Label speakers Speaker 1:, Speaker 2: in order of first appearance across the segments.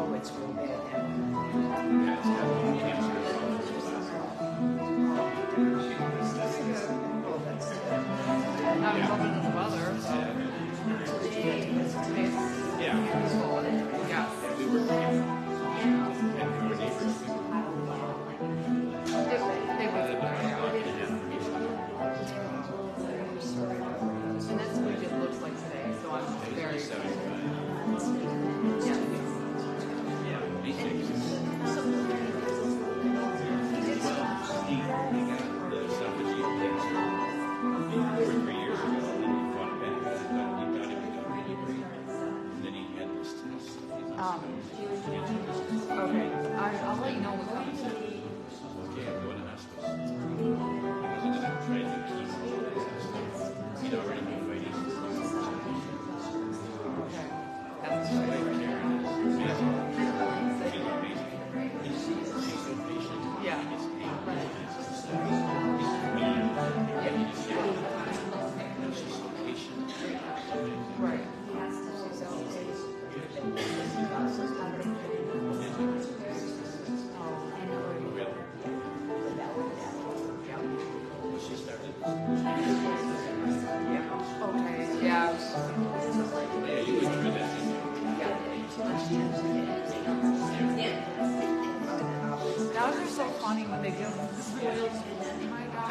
Speaker 1: Oh, it's real bad.
Speaker 2: I'm hoping the weather. Yeah. We were and that's what it looks like today, so I'm very excited. Okay, I'll let you know what comes. Right. Okay, yeah. Dogs are so funny when they give them this wheels. Oh my God.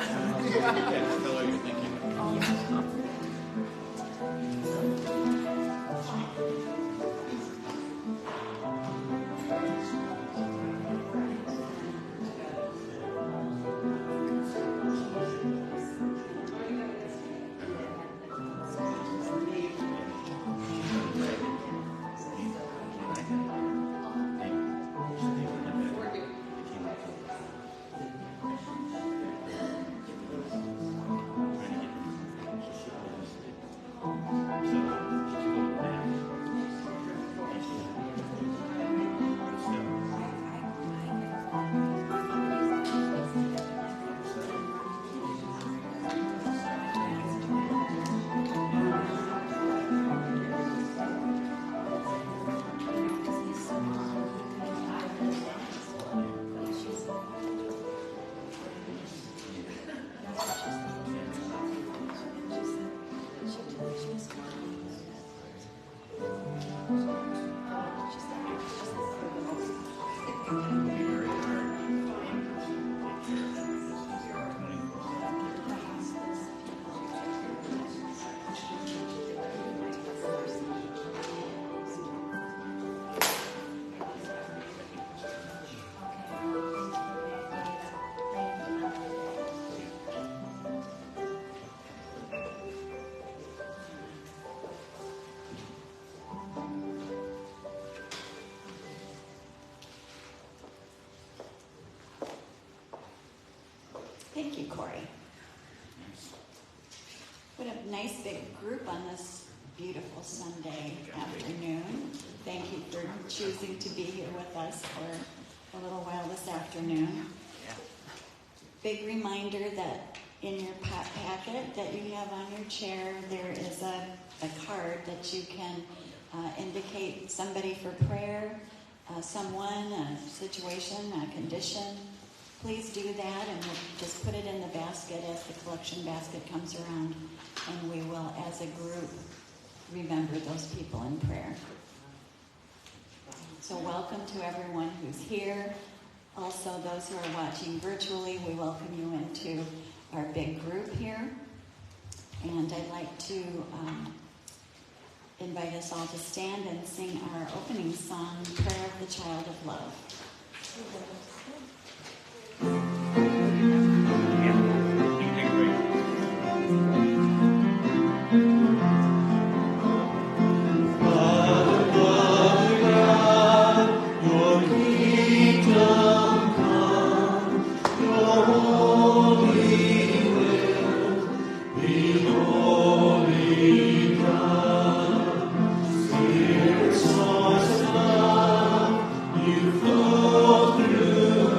Speaker 3: Thank you, Corey. What a nice big group on this beautiful Sunday afternoon. Thank you for choosing to be here with us for a little while this afternoon. Big reminder that in your packet that you have on your chair, there is a card that you can indicate somebody for prayer, someone, a situation, a condition. Please do that and just put it in the basket as the collection basket comes around, and we will, as a group, remember those people in prayer. So welcome to everyone who's here. Also, those who are watching virtually, we welcome you into our big group here. And I'd like to invite us all to stand and sing our opening song, Prayer of the Child of Love.
Speaker 4: You flow through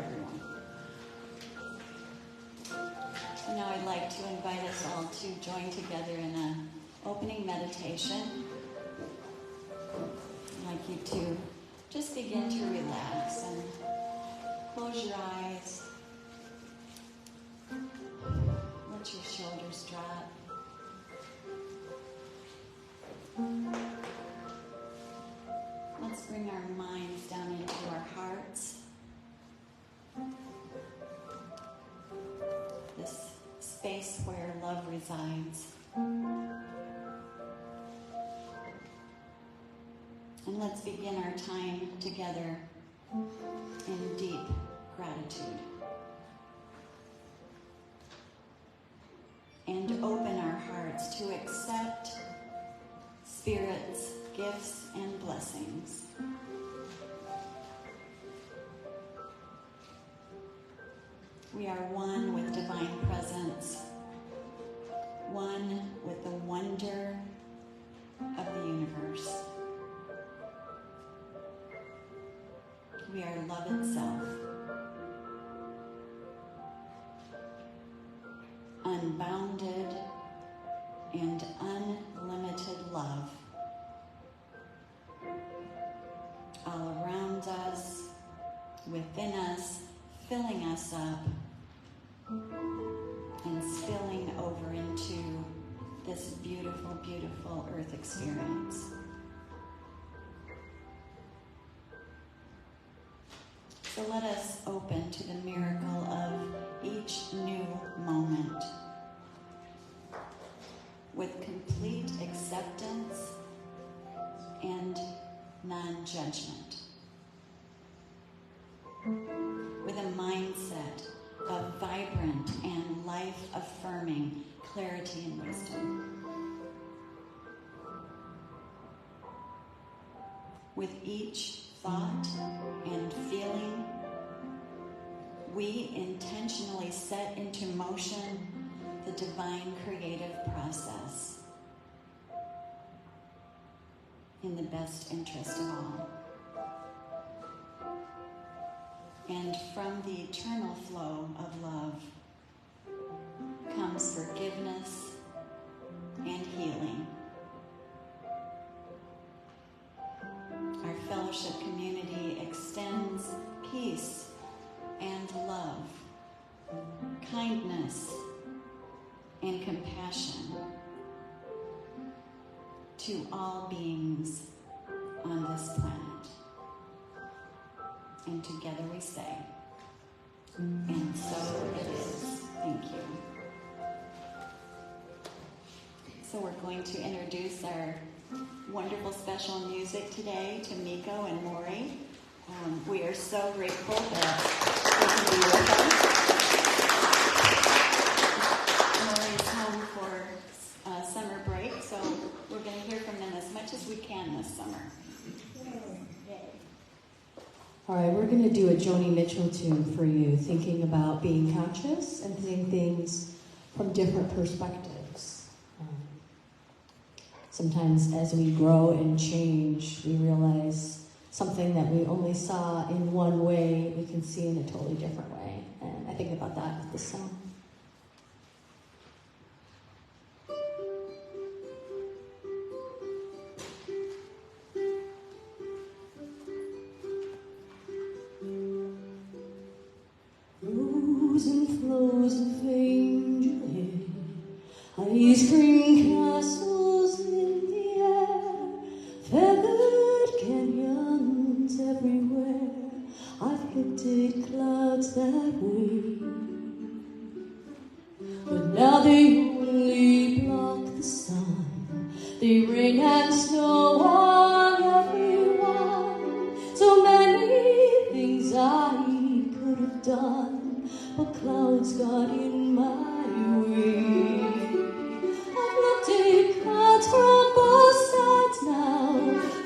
Speaker 3: everyone. So now I'd like to invite us all to join together in an opening meditation. I'd like you to just begin to relax and close your eyes. Let your shoulders drop. Let's bring our minds down into our hearts. This space where love resides. And let's begin our time together in deep gratitude. And open our hearts to accept Spirit's gifts and blessings. We are one with divine presence, one with the wonder of the universe. We are love itself, unbounded and unlimited love, all around us, within us, filling us up and spilling over into this beautiful, beautiful earth experience. So let us open to the miracle of each new moment with complete acceptance and non-judgment, with a mindset of vibrant and life-affirming clarity and wisdom. With each thought and feeling, we intentionally set into motion the divine creative process in the best interest of all. And from the eternal flow of love comes forgiveness and healing. Our fellowship community extends peace and love, kindness and compassion to all beings on this planet. And together we say, and so it is. Thank you. So we're going to introduce our wonderful special music today to Miko and Lori. We are so grateful that they can be with us. Lori's home for summer break, so we're going to hear from them as much as we can this summer. Yay.
Speaker 4: All right, we're going to do a Joni Mitchell tune for you, thinking about being conscious and seeing things from different perspectives. Sometimes as we grow and change, we realize something that we only saw in one way, we can see in a totally different way. And I think about that with this song. Rose and flows of angel hair, ice cream castles in the air, feathered canyons everywhere. I've looked at clouds that way, but now they only block the sun. They rain and snow on everyone. So many things I could have done, but clouds got in my way. I've looked at clouds from both sides now,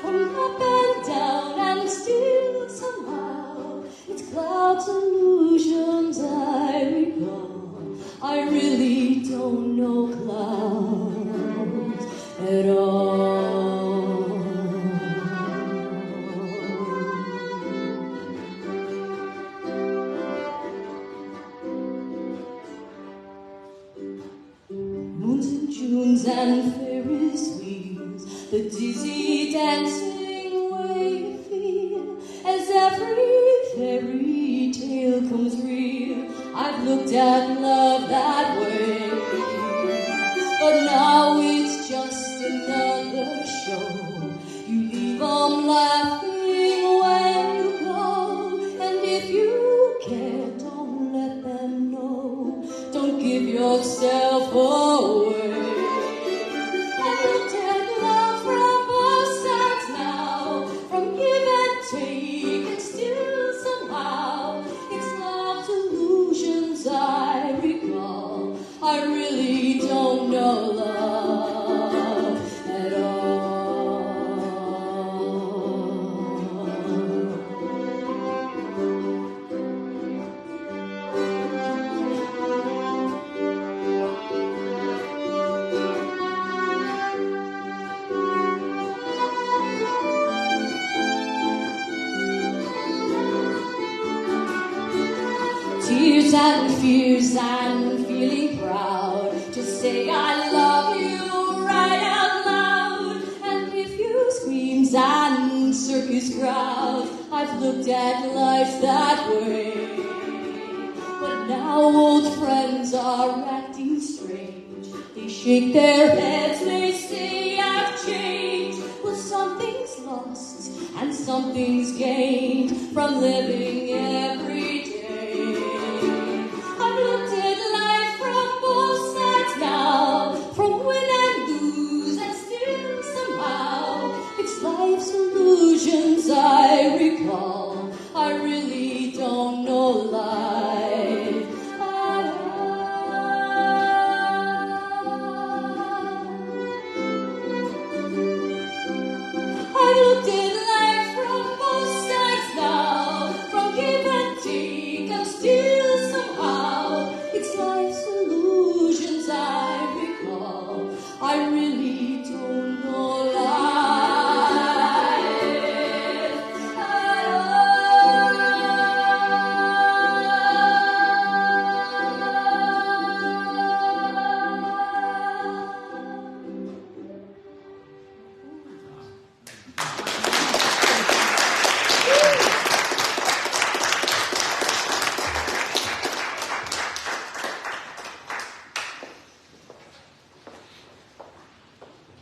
Speaker 4: from up and down, and still somehow it's clouds illusions I recall. I really don't know clouds at all. Moons and Junes and Ferris wheels, the dizzy dancing way you feel as every fairy tale comes real. I've looked at love that way, but now it's just another show. You leave 'em laughing when you go, and if you care, don't let them know. Don't give yourself away. I've looked at love from both sides now, from give and take, and still somehow it's love's illusions I recall. I really don't know love at all. Tears and fears and feeling proud to say I love you right out loud. And if you screams and circus crowd, I've looked at life that way. But now old friends are acting strange. They shake their heads, they say I've changed. Well, something's lost and something's gained from living every day. I've looked at life from both sides now, from win and lose, and still somehow it's life's illusions I recall. I really don't know life at all. I looked at life from both sides now, from give and take, and still somehow it's life's illusions I recall. I really don't know life at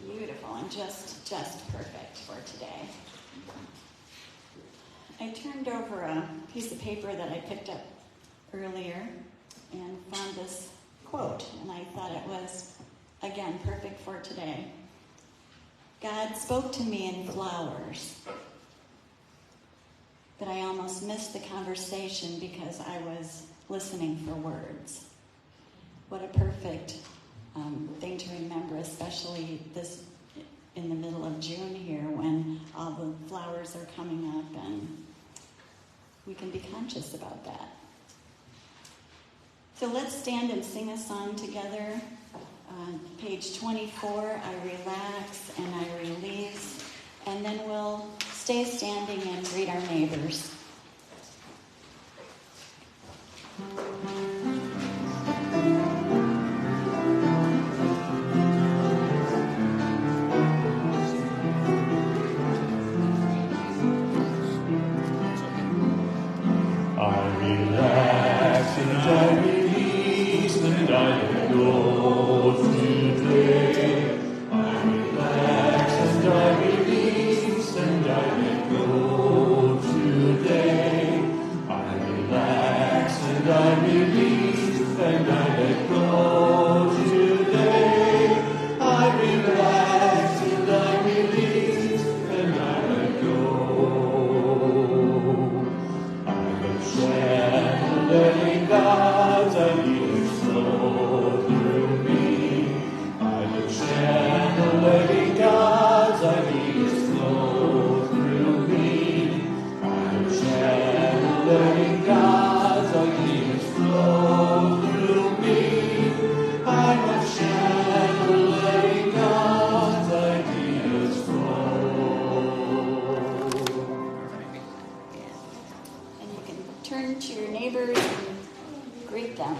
Speaker 3: Beautiful and just perfect for today. I turned over a piece of paper that I picked up earlier and found this quote, and I thought it was, again, perfect for today. God spoke to me in flowers, but I almost missed the conversation because I was listening for words. What a perfect thing to remember, especially this in the middle of June here when all the flowers are coming up, and we can be conscious about that. So let's stand and sing a song together. Page 24, I relax and I release, and then we'll stay standing and greet our neighbors.
Speaker 5: Relax and I release and I let go today. I relax and I release and I let go today. I relax and I release and I let go today. I relax and I release and I let go. Letting God's ideas flow through me. I look channel, letting God's ideas flow through me. I look channel, letting God's ideas flow through me.
Speaker 3: greet them.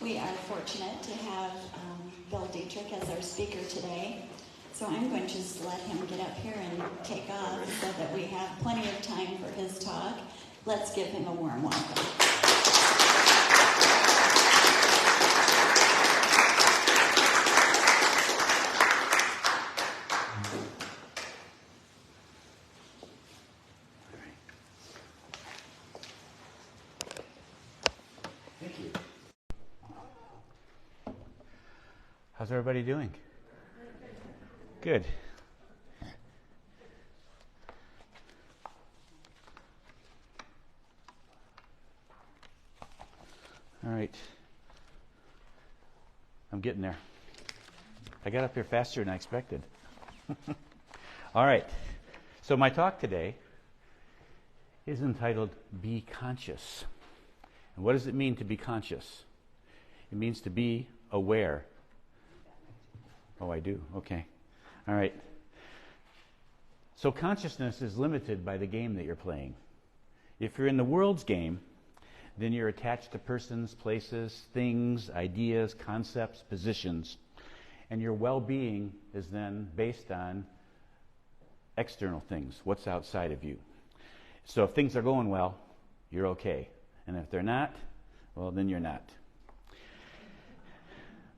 Speaker 3: We are fortunate to have Bill Diedrich as our speaker today. So I'm going to just let him get up here and take off so that we have plenty of time for his talk. Let's give him a warm welcome.
Speaker 6: How's everybody doing? Good. All right. I'm getting there. I got up here faster than I expected. All right. So my talk today is entitled Be Conscious. And what does it mean to be conscious? It means to be aware. Oh, I do? Okay. All right. So consciousness is limited by the game that you're playing. If you're in the world's game, then you're attached to persons, places, things, ideas, concepts, positions, and your well-being is then based on external things, what's outside of you. So if things are going well, you're okay. And if they're not, well, then you're not.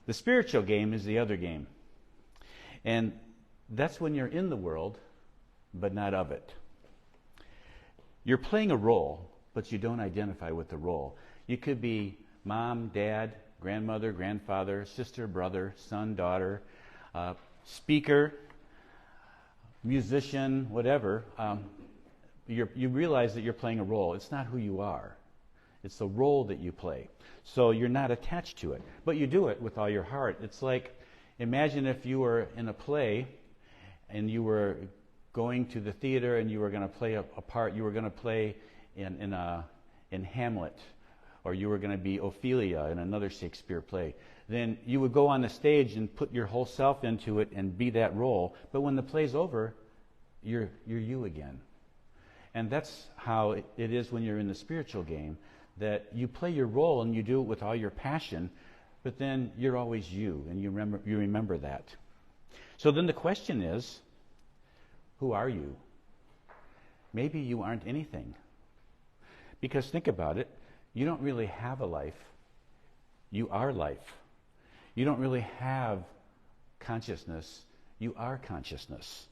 Speaker 6: The spiritual game is the other game. And that's when you're in the world, but not of it. You're playing a role, but you don't identify with the role. You could be mom, dad, grandmother, grandfather, sister, brother, son, daughter, speaker, musician, whatever. You realize that you're playing a role. It's not who you are. It's the role that you play. So you're not attached to it, but you do it with all your heart. It's like, imagine if you were in a play and you were going to the theater and you were going to play a part. You were going to play in Hamlet, or you were going to be Ophelia in another Shakespeare play. Then you would go on the stage and put your whole self into it and be that role. But when the play's over, you're you again. And that's how it is when you're in the spiritual game, that you play your role and you do it with all your passion, but then you're always you, and you remember that. So then the question is, who are you? Maybe you aren't anything. Because think about it, you don't really have a life. You are life. You don't really have consciousness. You are consciousness.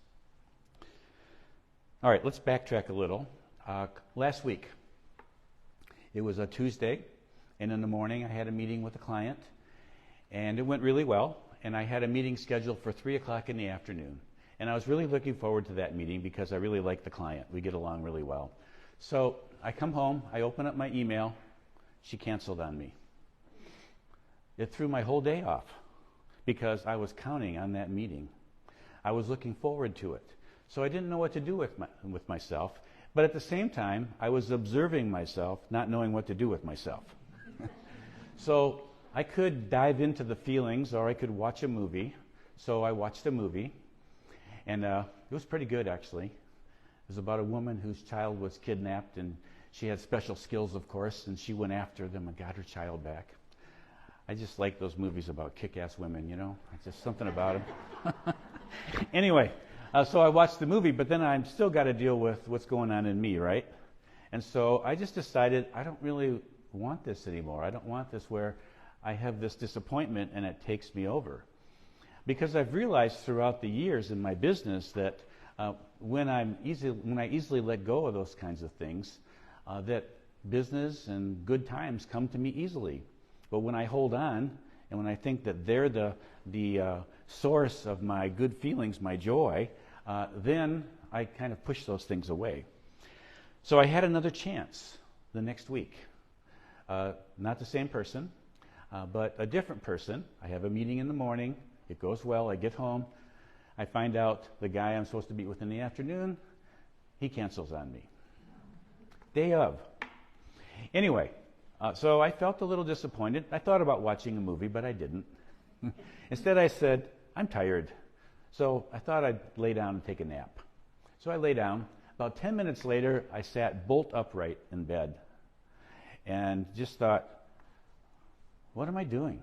Speaker 6: All right, let's backtrack a little. Last week, it was a Tuesday, and in the morning I had a meeting with a client, and it went really well, and I had a meeting scheduled for 3 o'clock in the afternoon. And I was really looking forward to that meeting because I really like the client. We get along really well. So I come home, I open up my email, she canceled on me. It threw my whole day off because I was counting on that meeting. I was looking forward to it. So I didn't know what to do with myself, but at the same time, I was observing myself, not knowing what to do with myself. So I could dive into the feelings, or I could watch a movie. So I watched a movie, and it was pretty good, actually. It was about a woman whose child was kidnapped, and she had special skills, of course, and she went after them and got her child back. I just like those movies about kick-ass women, you know? It's just something about them. Anyway, so I watched the movie, but then I've still got to deal with what's going on in me, right? And so I just decided I don't really want this anymore. I don't want this where I have this disappointment and it takes me over. Because I've realized throughout the years in my business that when I easily let go of those kinds of things, that business and good times come to me easily. But when I hold on, and when I think that they're the source of my good feelings, my joy, then I kind of push those things away. So I had another chance the next week. Not the same person, but a different person. I have a meeting in the morning. It goes well. I get home. I find out the guy I'm supposed to meet with in the afternoon, he cancels on me. Day of. Anyway, so I felt a little disappointed. I thought about watching a movie, but I didn't. Instead, I said, I'm tired. So I thought I'd lay down and take a nap. So I lay down. About 10 minutes later, I sat bolt upright in bed and just thought, what am I doing?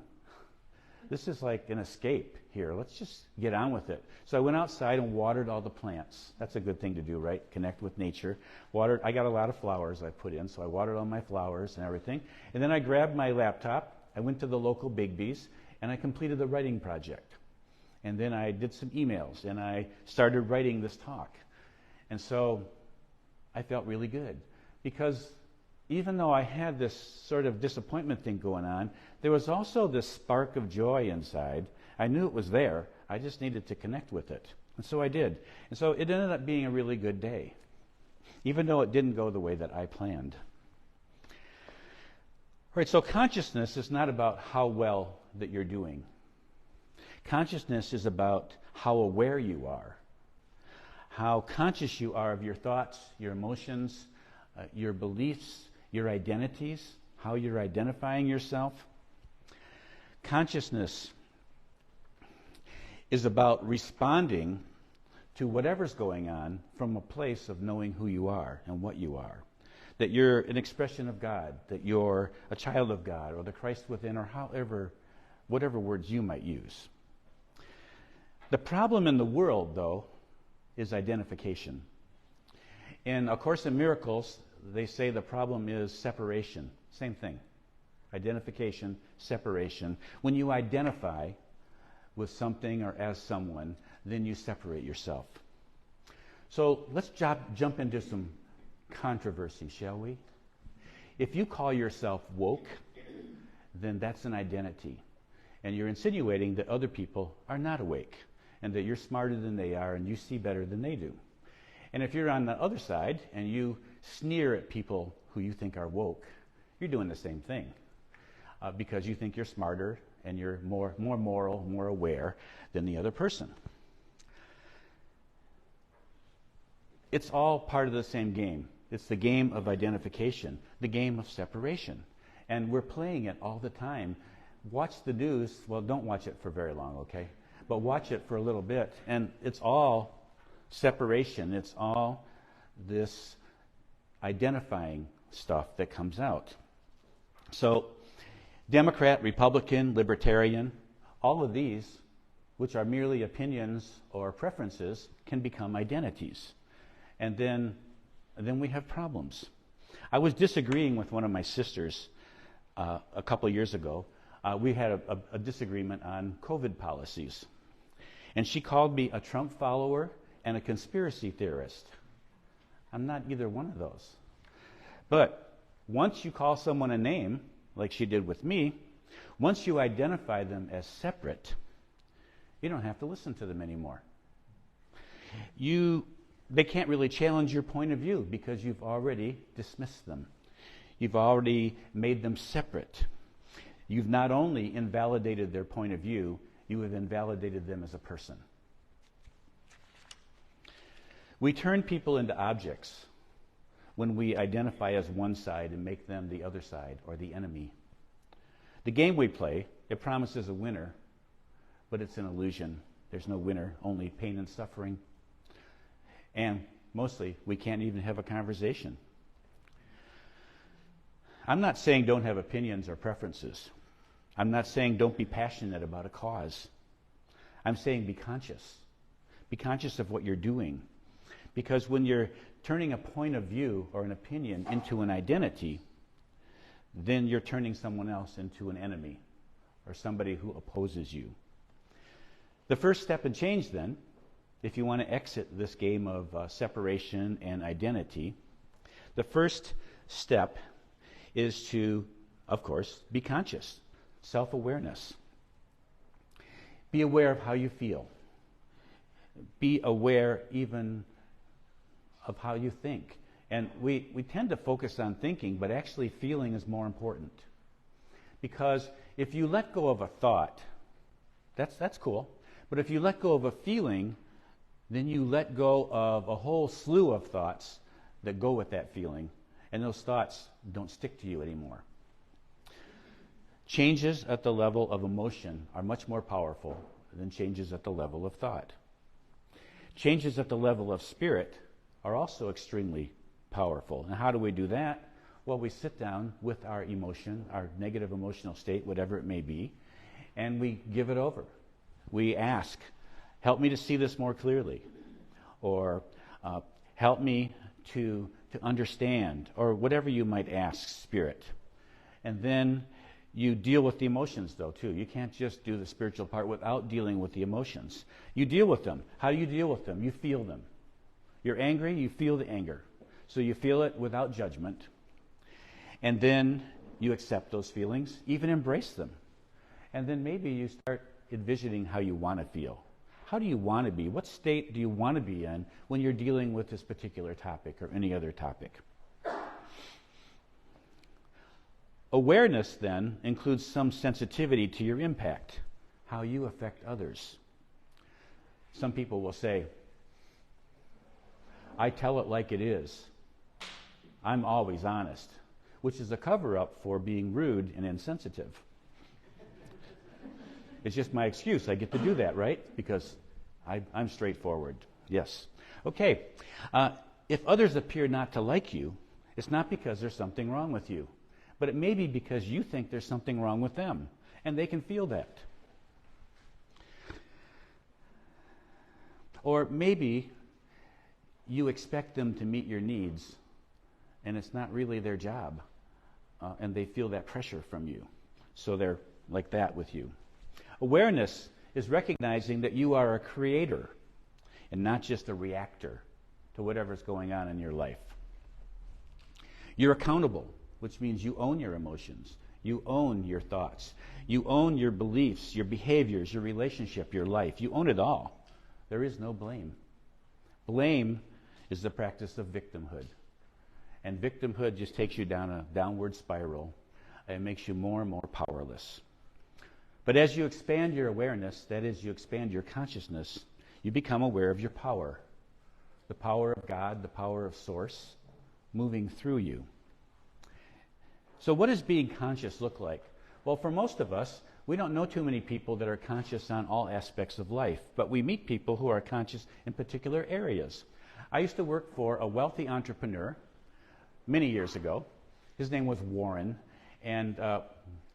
Speaker 6: This is like an escape here. Let's just get on with it. So I went outside and watered all the plants. That's a good thing to do, right? Connect with nature. I got a lot of flowers I put in, so I watered all my flowers and everything. And then I grabbed my laptop. I went to the local Bigby's, and I completed the writing project. And then I did some emails, and I started writing this talk. And so I felt really good because even though I had this sort of disappointment thing going on, there was also this spark of joy inside. I knew it was there. I just needed to connect with it. And so I did. And so it ended up being a really good day, even though it didn't go the way that I planned. All right, so consciousness is not about how well that you're doing. Consciousness is about how aware you are, how conscious you are of your thoughts, your emotions, your beliefs, your identities, how you're identifying yourself. Consciousness is about responding to whatever's going on from a place of knowing who you are and what you are. That you're an expression of God, that you're a child of God, or the Christ within, or whatever words you might use. The problem in the world, though, is identification. In A Course in Miracles, they say the problem is separation. Same thing. Identification, separation. When you identify with something or as someone, then you separate yourself. So let's jump into some controversy, shall we? If you call yourself woke, then that's an identity. And you're insinuating that other people are not awake and that you're smarter than they are and you see better than they do. And if you're on the other side and you sneer at people who you think are woke, you're doing the same thing because you think you're smarter and you're more moral, more aware than the other person. It's all part of the same game. It's the game of identification, the game of separation. And we're playing it all the time. Watch the news. Well, don't watch it for very long, okay? But watch it for a little bit. And it's all separation. It's all this identifying stuff that comes out. So Democrat, Republican, Libertarian, all of these, which are merely opinions or preferences, can become identities. And then we have problems. I was disagreeing with one of my sisters a couple of years ago. We had a disagreement on COVID policies. And she called me a Trump follower and a conspiracy theorist. I'm not either one of those. But once you call someone a name, like she did with me, once you identify them as separate, you don't have to listen to them anymore. They can't really challenge your point of view because you've already dismissed them. You've already made them separate. You've not only invalidated their point of view, you have invalidated them as a person. We turn people into objects when we identify as one side and make them the other side or the enemy. The game we play, it promises a winner, but it's an illusion. There's no winner, only pain and suffering. And mostly, we can't even have a conversation. I'm not saying don't have opinions or preferences. I'm not saying don't be passionate about a cause. I'm saying be conscious. Be conscious of what you're doing. Because when you're turning a point of view or an opinion into an identity, then you're turning someone else into an enemy or somebody who opposes you. The first step in change, then, if you want to exit this game of separation and identity, the first step is to, of course, be conscious, self-awareness. Be aware of how you feel. Be aware even of how you think. And we tend to focus on thinking, but actually feeling is more important. Because if you let go of a thought, that's cool. But if you let go of a feeling, then you let go of a whole slew of thoughts that go with that feeling. And those thoughts don't stick to you anymore. Changes at the level of emotion are much more powerful than changes at the level of thought. Changes at the level of spirit are also extremely powerful. And how do we do that? Well, we sit down with our emotion, our negative emotional state, whatever it may be, and we give it over. We ask, help me to see this more clearly, or help me to understand, or whatever you might ask Spirit. And then you deal with the emotions, though, too. You can't just do the spiritual part without dealing with the emotions. You deal with them. How do you deal with them? You feel them. You're angry, you feel the anger. So you feel it without judgment. And then you accept those feelings, even embrace them. And then maybe you start envisioning how you want to feel. How do you want to be? What state do you want to be in when you're dealing with this particular topic or any other topic? Awareness, then, includes some sensitivity to your impact, how you affect others. Some people will say, I tell it like it is. I'm always honest, which is a cover-up for being rude and insensitive. It's just my excuse. I get to do that, right? Because I'm straightforward. Yes. Okay. If others appear not to like you, it's not because there's something wrong with you, but it may be because you think there's something wrong with them, and they can feel that. Or maybe you expect them to meet your needs, and it's not really their job, and they feel that pressure from you. So they're like that with you. Awareness is recognizing that you are a creator and not just a reactor to whatever's going on in your life. You're accountable, which means you own your emotions. You own your thoughts. You own your beliefs, your behaviors, your relationship, your life. You own it all. There is no blame. Blame is the practice of victimhood. And victimhood just takes you down a downward spiral. It makes you more and more powerless. But as you expand your awareness, that is, you expand your consciousness, you become aware of your power. The power of God, the power of Source, moving through you. So what does being conscious look like? Well, for most of us, we don't know too many people that are conscious on all aspects of life, but we meet people who are conscious in particular areas. I used to work for a wealthy entrepreneur many years ago. His name was Warren, and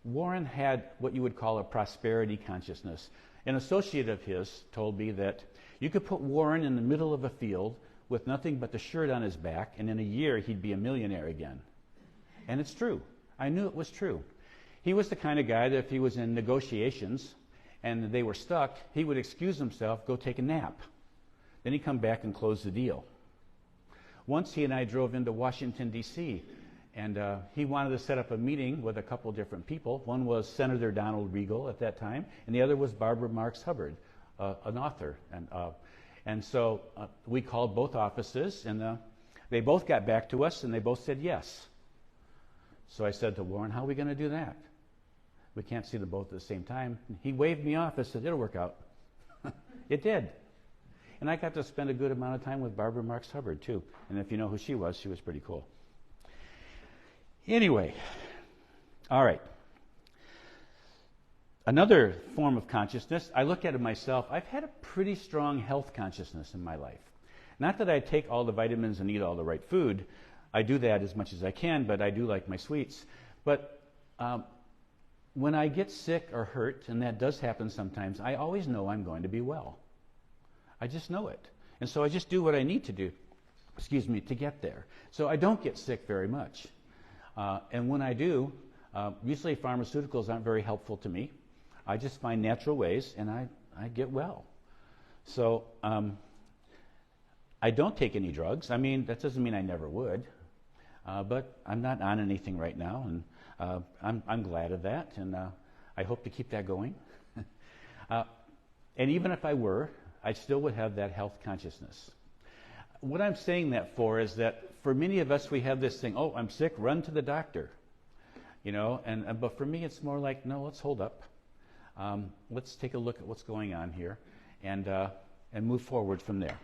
Speaker 6: Warren had what you would call a prosperity consciousness. An associate of his told me that you could put Warren in the middle of a field with nothing but the shirt on his back, and in a year he'd be a millionaire again. And it's true. I knew it was true. He was the kind of guy that if he was in negotiations and they were stuck, he would excuse himself, go take a nap. Then he'd come back and close the deal. Once he and I drove into Washington, D.C., and he wanted to set up a meeting with a couple different people. One was Senator Donald Regal at that time, and the other was Barbara Marx Hubbard, an author. And so we called both offices, and they both got back to us, and they both said yes. So I said to Warren, how are we going to do that? We can't see them both at the same time. He waved me off and said, it'll work out. It did. And I got to spend a good amount of time with Barbara Marx Hubbard, too. And if you know who she was pretty cool. Anyway, all right. Another form of consciousness, I look at it myself. I've had a pretty strong health consciousness in my life. Not that I take all the vitamins and eat all the right food. I do that as much as I can, but I do like my sweets. But when I get sick or hurt, and that does happen sometimes, I always know I'm going to be well. I just know it. And so I just do what I need to do, to get there. So I don't get sick very much. And when I do, usually pharmaceuticals aren't very helpful to me. I just find natural ways, and I get well. So I don't take any drugs. I mean, that doesn't mean I never would. But I'm not on anything right now, and I'm glad of that, and I hope to keep that going. And even if I were, I still would have that health consciousness. What I'm saying that for is that for many of us, we have this thing, oh, I'm sick, run to the doctor. But for me, it's more like, no, let's hold up. Let's take a look at what's going on here and move forward from there.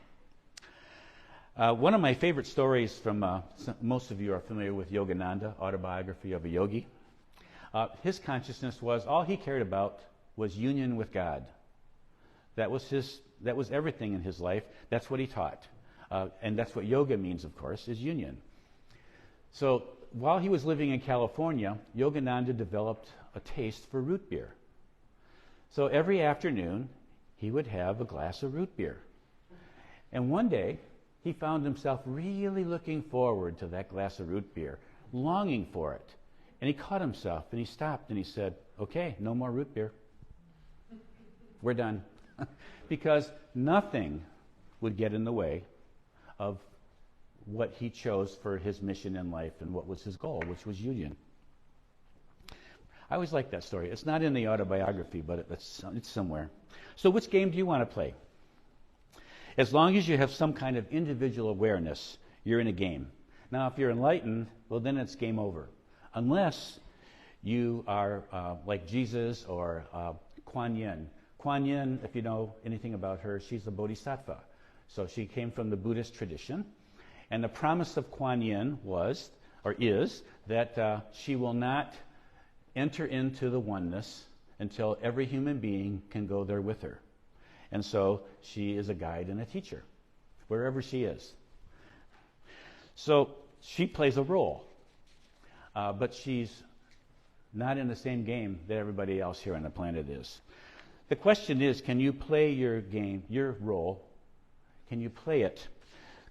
Speaker 6: One of my favorite stories from most of you are familiar with Yogananda, Autobiography of a Yogi. His consciousness was all he cared about was union with God. That was everything in his life. That's what he taught. And that's what yoga means, of course, is union. So while he was living in California, Yogananda developed a taste for root beer. So every afternoon, he would have a glass of root beer. And one day, he found himself really looking forward to that glass of root beer, longing for it. And he caught himself, and he stopped, and he said, okay, no more root beer. We're done. Because nothing would get in the way of what he chose for his mission in life and what was his goal, which was union. I always like that story. It's not in the autobiography, but it's somewhere. So which game do you want to play? As long as you have some kind of individual awareness, you're in a game. Now, if you're enlightened, well, then it's game over. Unless you are like Jesus or Kuan Yin. Kuan Yin, if you know anything about her, she's a bodhisattva. So she came from the Buddhist tradition. And the promise of Kuan Yin is that she will not enter into the oneness until every human being can go there with her. And so she is a guide and a teacher, wherever she is. So she plays a role, but she's not in the same game that everybody else here on the planet is. The question is, can you play your game, your role, can you play it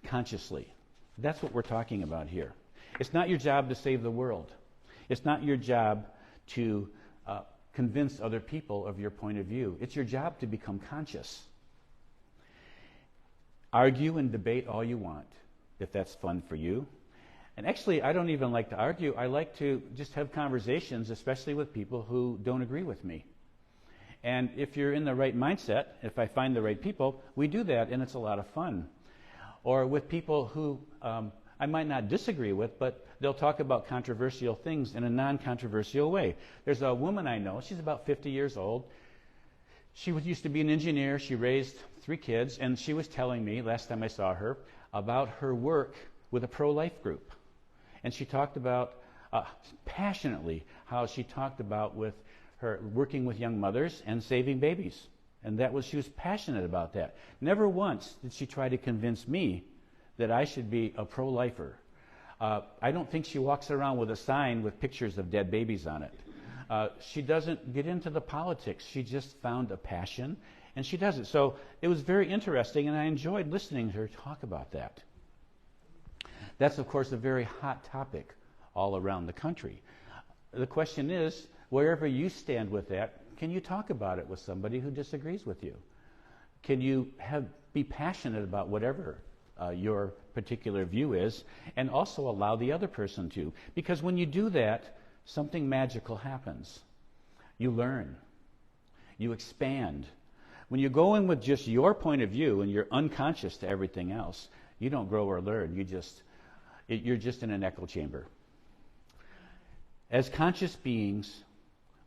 Speaker 6: consciously? That's what we're talking about here. It's not your job to save the world. It's not your job to convince other people of your point of view. It's your job to become conscious. Argue and debate all you want, if that's fun for you. And actually, I don't even like to argue. I like to just have conversations, especially with people who don't agree with me. And if you're in the right mindset, if I find the right people, we do that, and it's a lot of fun. Or with people who I might not disagree with, but they'll talk about controversial things in a non-controversial way. There's a woman I know, she's about 50 years old. She used to be an engineer. She raised 3 kids, and she was telling me, last time I saw her, about her work with a pro-life group. And she talked about, passionately, how she talked about with her working with young mothers and saving babies. And she was passionate about that. Never once did she try to convince me that I should be a pro-lifer. I don't think she walks around with a sign with pictures of dead babies on it. She doesn't get into the politics. She just found a passion, and she does it. So it was very interesting, and I enjoyed listening to her talk about that. That's, of course, a very hot topic all around the country. The question is, wherever you stand with that, can you talk about it with somebody who disagrees with you? Can you be passionate about whatever your particular view is, and also allow the other person to? Because when you do that, something magical happens. You learn. You expand. When you go in with just your point of view and you're unconscious to everything else, you don't grow or learn. You're just in an echo chamber. As conscious beings,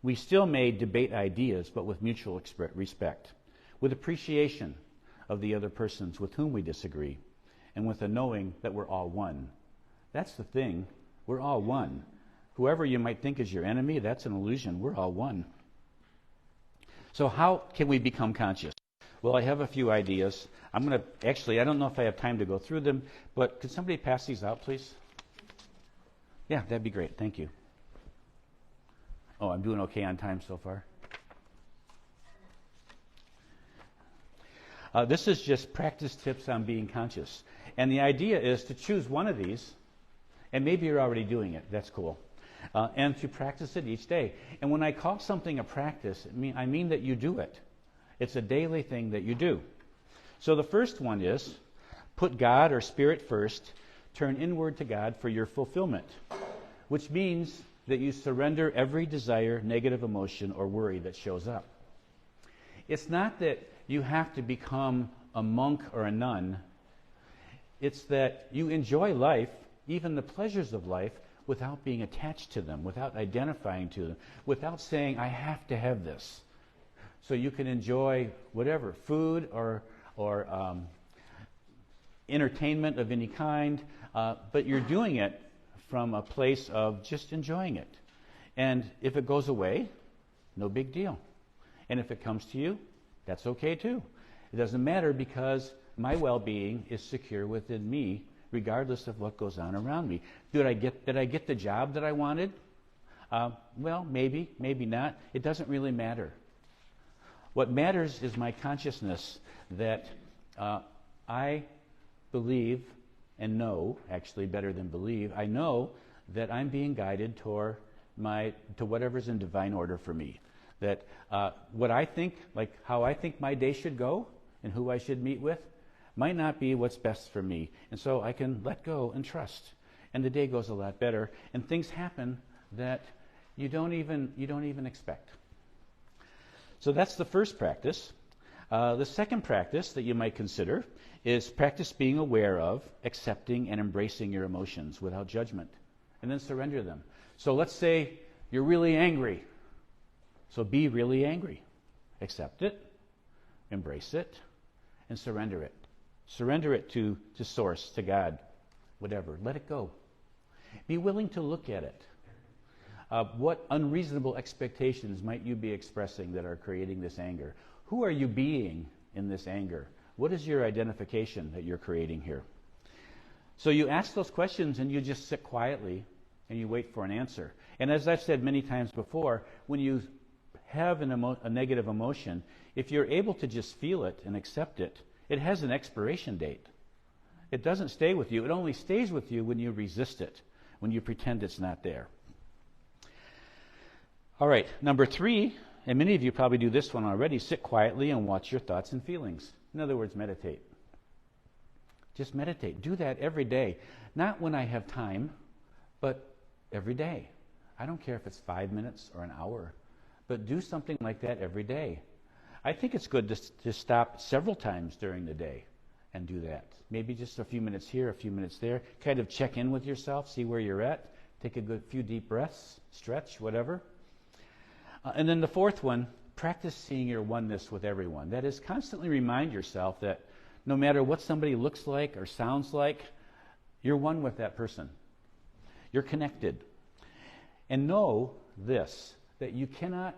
Speaker 6: we still may debate ideas, but with mutual respect, with appreciation of the other persons with whom we disagree, and with a knowing that we're all one. That's the thing. We're all one. Whoever you might think is your enemy, that's an illusion. We're all one. So how can we become conscious? Well, I have a few ideas. I don't know if I have time to go through them, but could somebody pass these out, please? Yeah, that'd be great. Thank you. Oh, I'm doing okay on time so far. This is just practice tips on being conscious. And the idea is to choose one of these, and maybe you're already doing it. That's cool. And to practice it each day. And when I call something a practice, I mean that you do it. It's a daily thing that you do. So the first one is put God or Spirit first, turn inward to God for your fulfillment, which means that you surrender every desire, negative emotion, or worry that shows up. It's not that you have to become a monk or a nun. It's that you enjoy life, even the pleasures of life, without being attached to them, without identifying to them, without saying, I have to have this. So you can enjoy whatever, food or entertainment of any kind, but you're doing it from a place of just enjoying it. And if it goes away, no big deal. And if it comes to you, that's okay too. It doesn't matter because my well-being is secure within me, regardless of what goes on around me. Did I get the job that I wanted? Well, maybe not. It doesn't really matter. What matters is my consciousness that I believe and know, actually better than believe, I know that I'm being guided to whatever's in divine order for me. That what I think, like how I think my day should go and who I should meet with, might not be what's best for me. And so I can let go and trust. And the day goes a lot better. And things happen that you don't even expect. So that's the first practice. The second practice that you might consider is practice being aware of, accepting, and embracing your emotions without judgment. And then surrender them. So let's say you're really angry. So be really angry. Accept it, embrace it, and surrender it. Surrender it to Source, to God, whatever. Let it go. Be willing to look at it. What unreasonable expectations might you be expressing that are creating this anger? Who are you being in this anger? What is your identification that you're creating here? So you ask those questions and you just sit quietly and you wait for an answer. And as I've said many times before, when you have a negative emotion, if you're able to just feel it and accept it, it has an expiration date. It doesn't stay with you. It only stays with you when you resist it, when you pretend it's not there. All right, number 3, and many of you probably do this one already, sit quietly and watch your thoughts and feelings. In other words, meditate. Just meditate. Do that every day. Not when I have time, but every day. I don't care if it's 5 minutes or an hour, but do something like that every day. I think it's good to stop several times during the day and do that. Maybe just a few minutes here, a few minutes there. Kind of check in with yourself, see where you're at. Take a good few deep breaths, stretch, whatever. And then the fourth one, practice seeing your oneness with everyone. That is, constantly remind yourself that no matter what somebody looks like or sounds like, you're one with that person. You're connected. And know this, that you cannot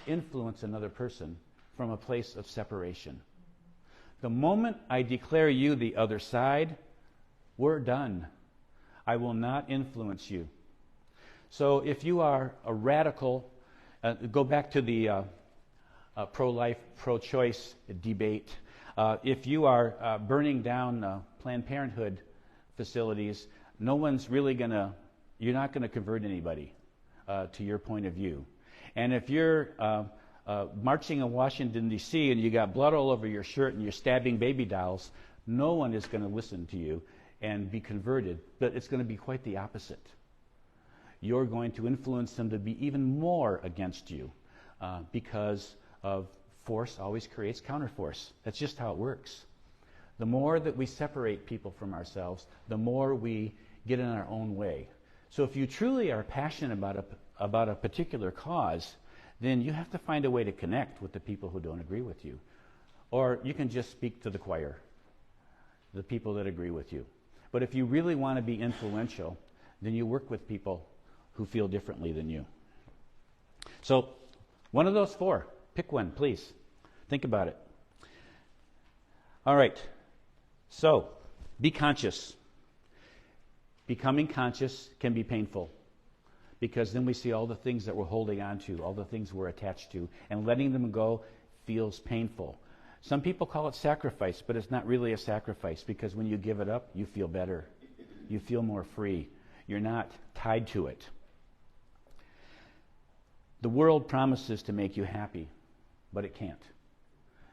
Speaker 6: influence another person from a place of separation. The moment I declare you the other side, we're done. I will not influence you. So if you are a radical, go back to the pro-life, pro-choice debate. If you are burning down Planned Parenthood facilities, you're not going to convert anybody to your point of view. And if you're marching in Washington, D.C., and you got blood all over your shirt and you're stabbing baby dolls, no one is going to listen to you and be converted, but it's going to be quite the opposite. You're going to influence them to be even more against you because of force always creates counterforce. That's just how it works. The more that we separate people from ourselves, the more we get in our own way. So if you truly are passionate about a particular cause, then you have to find a way to connect with the people who don't agree with you. Or you can just speak to the choir, the people that agree with you. But if you really want to be influential, then you work with people who feel differently than you. So one of those 4, Pick one, please. Think about it. All right. So, be conscious. Becoming conscious can be painful because then we see all the things that we're holding on to, all the things we're attached to, and letting them go feels painful. Some people call it sacrifice, but it's not really a sacrifice because when you give it up, you feel better. You feel more free. You're not tied to it. The world promises to make you happy, but it can't.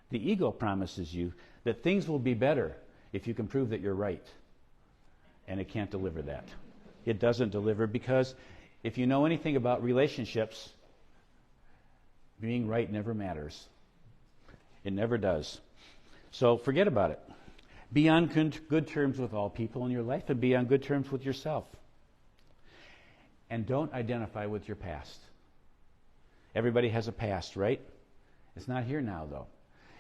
Speaker 6: The ego promises you that things will be better if you can prove that you're right. And it can't deliver that. It doesn't deliver because if you know anything about relationships, being right never matters. It never does. So forget about it. Be on good terms with all people in your life and be on good terms with yourself. And don't identify with your past. Everybody has a past, right? It's not here now, though.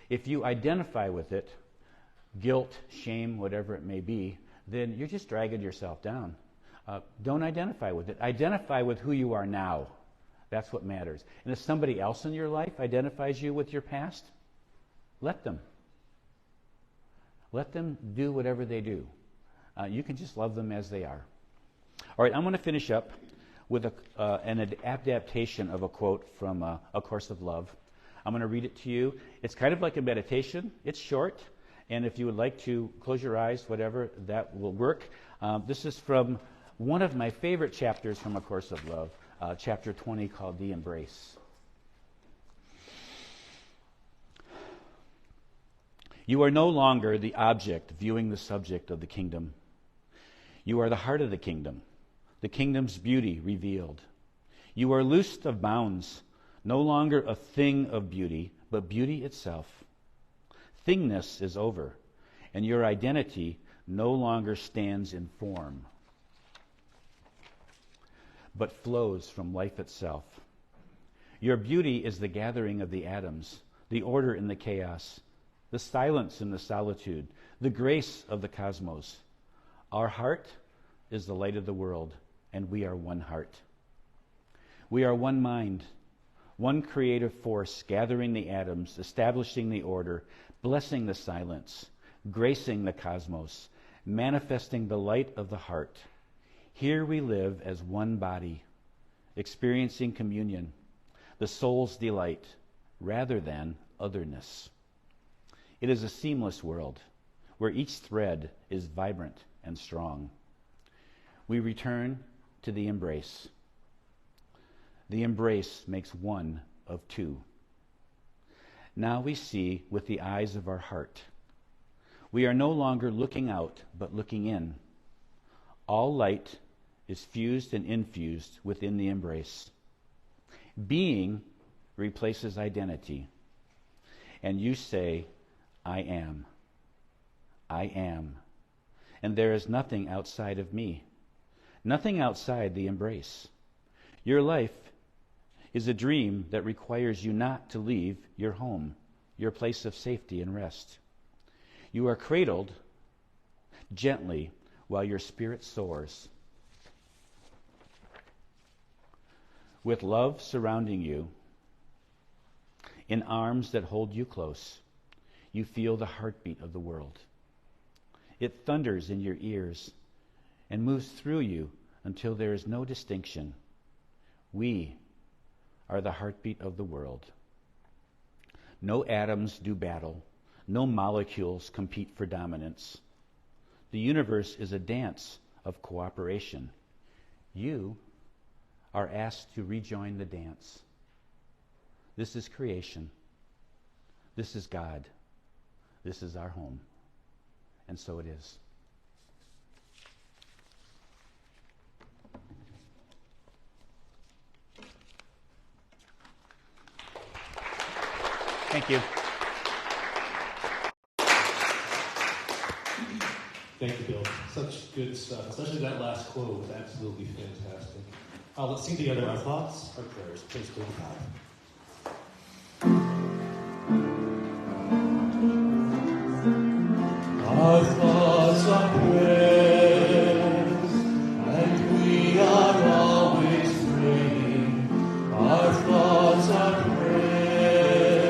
Speaker 6: If you identify with it, guilt, shame, whatever it may be, then you're just dragging yourself down. Don't identify with it. Identify with who you are now. That's what matters. And if somebody else in your life identifies you with your past, let them. Let them do whatever they do. You can just love them as they are. All right, I'm going to finish up with an adaptation of a quote from A Course of Love. I'm going to read it to you. It's kind of like a meditation. It's short. And if you would like to close your eyes, whatever, that will work. This is from one of my favorite chapters from A Course of Love, chapter 20 called The Embrace. You are no longer the object viewing the subject of the kingdom. You are the heart of the kingdom's beauty revealed. You are loosed of bounds, no longer a thing of beauty, but beauty itself. Thingness is over, and your identity no longer stands in form, but flows from life itself. Your beauty is the gathering of the atoms, the order in the chaos, the silence in the solitude, the grace of the cosmos. Our heart is the light of the world, and we are one heart. We are one mind, one creative force gathering the atoms, establishing the order, blessing the silence, gracing the cosmos, manifesting the light of the heart. Here we live as one body, experiencing communion, the soul's delight, rather than otherness. It is a seamless world where each thread is vibrant and strong. We return to the embrace. The embrace makes one of two. Now we see with the eyes of our heart. We are no longer looking out, but looking in. All light is fused and infused within the embrace. Being replaces identity. And you say, I am. I am. And there is nothing outside of me. Nothing outside the embrace. Your life is a dream that requires you not to leave your home, your place of safety and rest. You are cradled gently while your spirit soars. With love surrounding you, in arms that hold you close, you feel the heartbeat of the world. It thunders in your ears and moves through you until there is no distinction. We are the heartbeat of the world. No atoms do battle. No molecules compete for dominance. The universe is a dance of cooperation. You are asked to rejoin the dance. This is creation. This is God. This is our home. And so it is. Thank you.
Speaker 5: Thank you, Bill. Such good stuff. Especially that last quote was absolutely fantastic. Let's sing together our thoughts, our prayers. Please go to God. Our thoughts are prayers, and we are always praying. Our thoughts are prayers.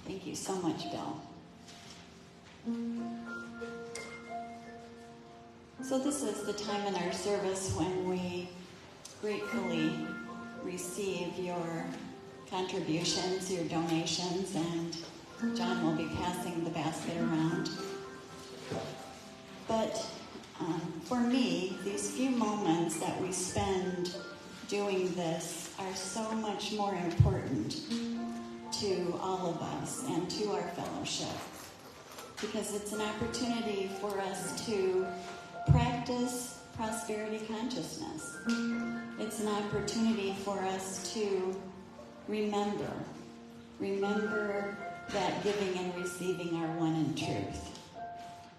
Speaker 3: Thank you so much, Bill. So this is the time in our service when we gratefully receive your contributions, your donations, and John will be passing the basket around. But for me, these few moments that we spend doing this are so much more important to all of us and to our fellowship, because it's an opportunity for us to practice prosperity consciousness. It's an opportunity for us to remember that giving and receiving are one in truth,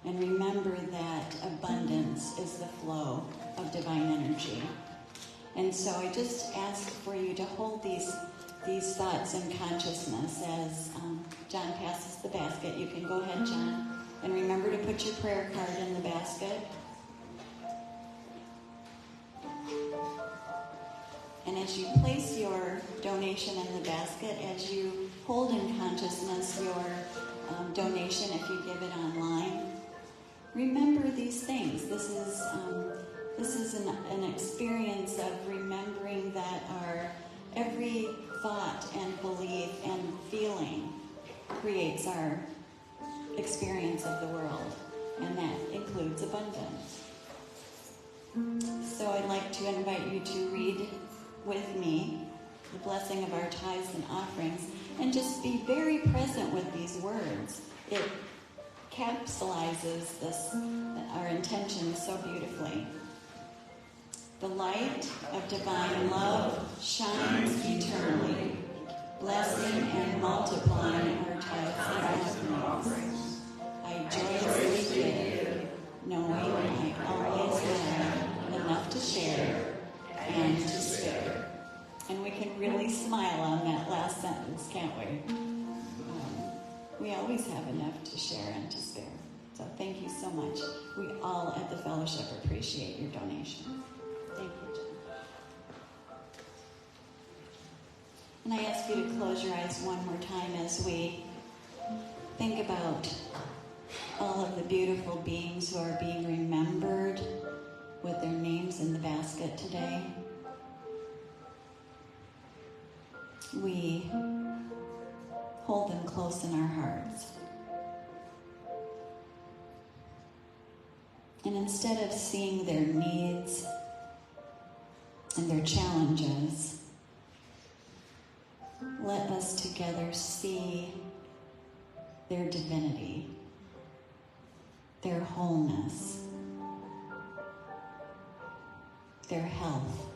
Speaker 3: and remember that abundance is the flow of divine energy. And so I just ask for you to hold these thoughts in consciousness as John passes the basket. You can go ahead, John, and remember to put your prayer card in the basket. And as you place your donation in the basket, as you hold in consciousness your donation, if you give it online, remember these things. This is an experience of remembering that our every thought and belief and feeling creates our experience of the world, and that includes abundance. So I'd like to invite you to read with me the blessing of our tithes and offerings, and just be very present with these words. It capsulizes our intention so beautifully. The light of divine love shines eternally, blessing and multiplying our tithes and offerings. I joyously give, knowing I always have enough to share and to spare. And we can really smile on that last sentence, can't we? We always have enough to share and to spare. So thank you so much. We all at the fellowship appreciate your donation. Thank you, John. And I ask you to close your eyes one more time as we think about all of the beautiful beings who are being remembered with their names in the basket today. We hold them close in our hearts. And instead of seeing their needs and their challenges, let us together see their divinity, their wholeness, their health.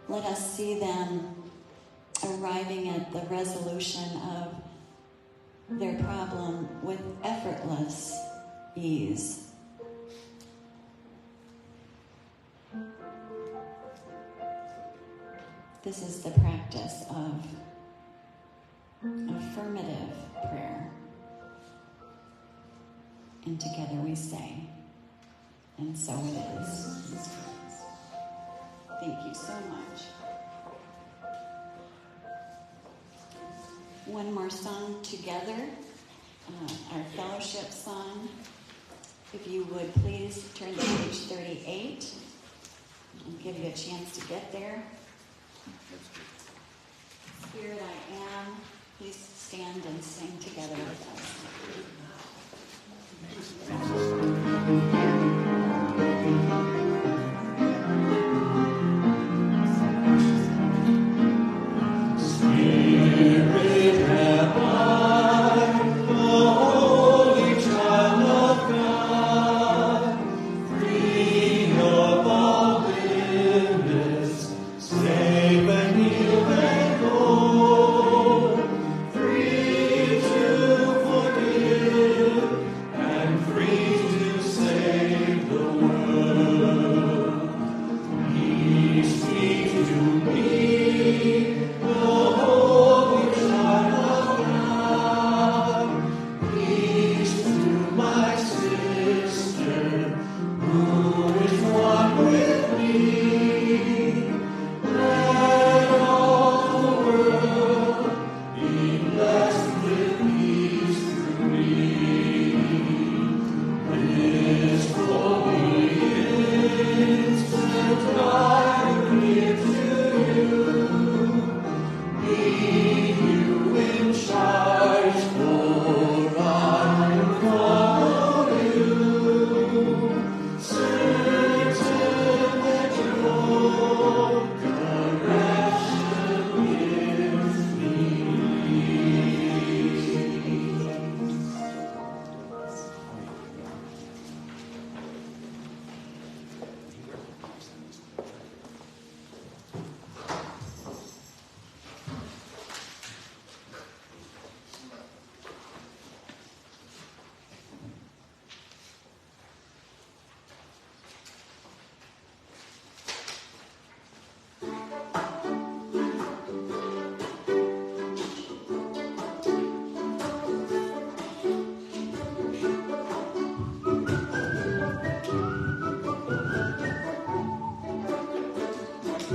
Speaker 3: Let us see them arriving at the resolution of their problem with effortless ease. This is the practice of affirmative prayer. And together we say, and so it is. Thank you so much. One more song together, our fellowship song. If you would please turn to page 38. I'll give you a chance to get there. Spirit I am, please stand and sing together with us.
Speaker 7: Free of all will.
Speaker 4: I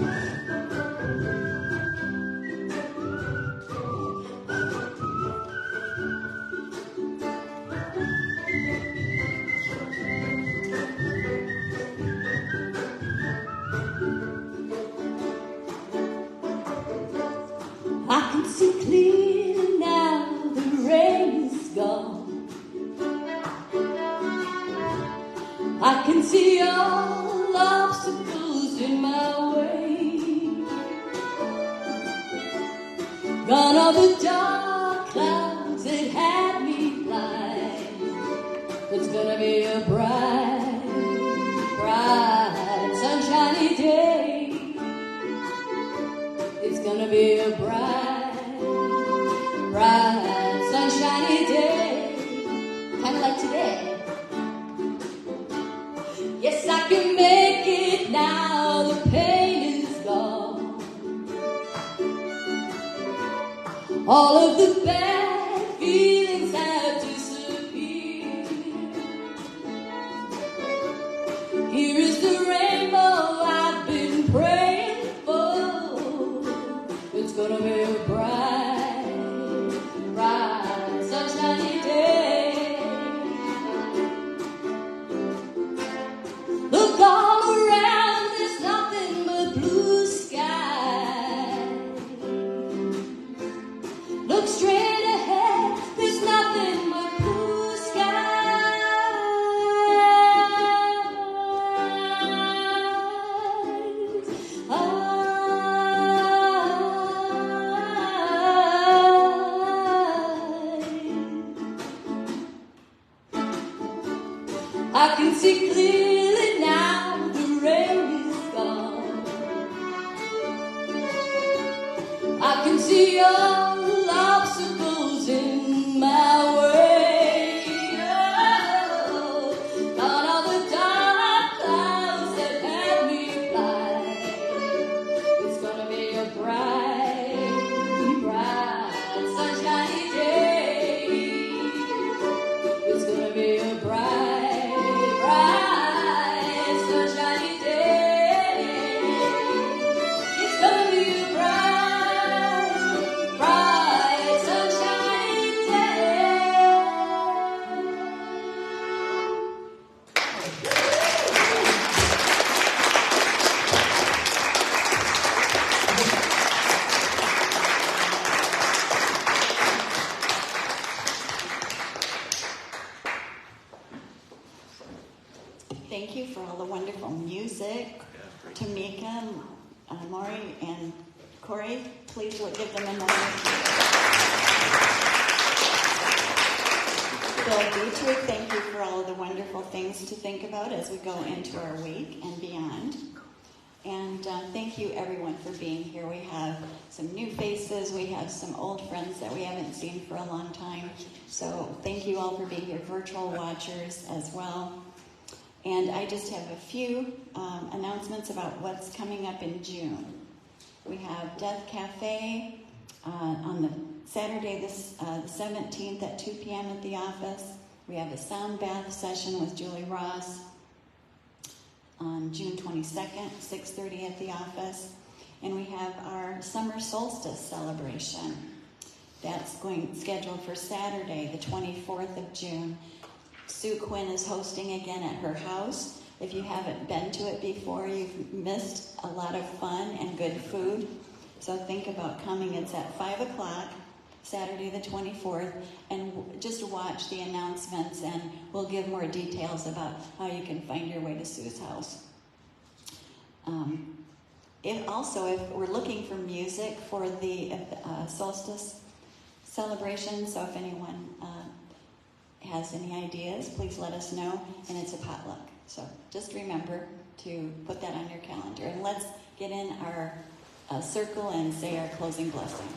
Speaker 4: can see clearly now the rain is gone. I can see all the obstacles in my way. Gone are the dark clouds that had me blind. It's gonna be a bright, bright, sunshiny day. It's gonna be a bright, bright, sunshiny day. Kind of like today. Yes, I can make it now. The pain is gone. All of the bad feelings have disappeared. Here is the rainbow I've been praying for. It's gonna be a bright, bright, sunshiny day. Look all around, there's nothing but blue sky. Look straight ahead, there's nothing but blue I can see clearly now, the rain is gone. I can see all the obstacles in my way. Oh, gone are the dark clouds that had me blind. It's gonna be a bright, bright, sunshiny day. It's gonna be a bright, bright, sunshiny day. It's gonna be a bright, bright, sunshiny day.
Speaker 3: Thank you for all the wonderful music. Tamika, Maury, and Corey, please give them a moment. Bill Diedrich, thank you for all of the wonderful things to think about as we go into our week and beyond. And thank you everyone for being here. We have some new faces. We have some old friends that we haven't seen for a long time. So thank you all for being here, virtual watchers as well. And I just have a few announcements about what's coming up in June. We have Death Cafe on the Saturday, the 17th at 2 p.m. at the office. We have a sound bath session with Julie Ross on June 22nd, 6:30 at the office. And we have our summer solstice celebration. That's scheduled for Saturday, the 24th of June. Sue Quinn is hosting again at her house. If you haven't been to it before, you've missed a lot of fun and good food. So think about coming. It's at 5 o'clock, Saturday the 24th, and just watch the announcements and we'll give more details about how you can find your way to Sue's house. If we're looking for music for the solstice celebration, so if anyone has any ideas, please let us know, and it's a potluck. So just remember to put that on your calendar, and let's get in our circle and say our closing blessing.